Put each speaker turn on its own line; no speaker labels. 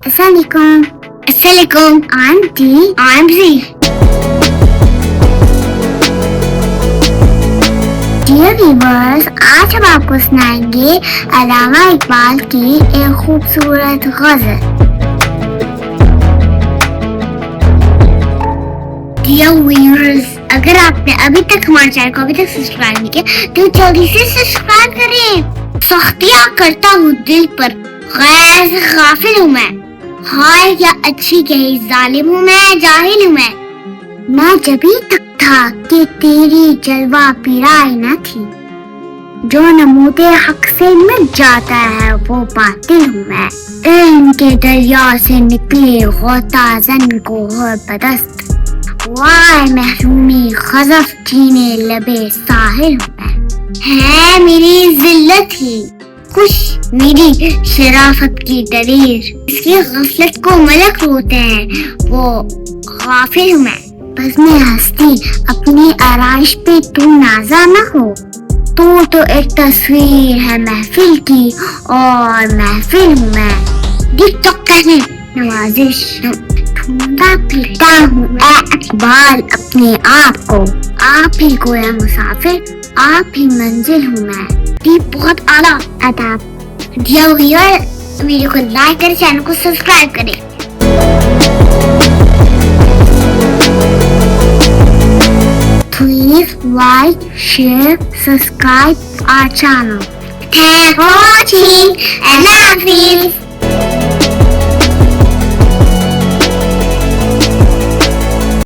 Assalamualaikum. Assalamualaikum. I'm D. I'm Z. Dear viewers, आज हम आपको सुनाएंगे अल्लामा इकबाल की एक खूबसूरत गज़ल। Dear viewers, अगर आपने अभी तक हमारे चैनल को अभी तक सब्सक्राइब नहीं किया तो जल्दी से सब्सक्राइब करें। सख्तियाँ करता हूँ दिल पर, गैर से गाफिल हूँ मैं। हाय क्या अच्छी कही, जालिम हूँ मैं, जाहिल हूँ मैं जभी तक था कि तेरी जलवा पिराई न थी। जो नमूदे हक से मिट जाता है वो बातिल हूँ मैं। इल्म के दरिया से निकले गौताज़न को है बदस्त, वाय महरूमी ग़ज़ब जीने लबे साहिल हूँ मैं। है मेरी जिल्लत ही खुश मेरी शराफत की दलील, इसकी गफलत को मलक होते हैं वो गाफिल हूँ मैं। बस मैं हस्ती अपनी आराइश पे तू नाज़ा न हो, तो एक तस्वीर है महफिल की और महफिल हूँ मैं। टिकटॉक कहने नवाजिश ढूंढता फिरता हूँ इकबाल अपने आप को, आप ही गोया मुसाफिर, आप ही मंजिल हूँ मैं। बहुत आला अदाब। डियर व्यूअर, वीडियो को लाइक करें, चैनल को सब्सक्राइब करें। Please like, share, subscribe our channel. Thanks for watching and love you.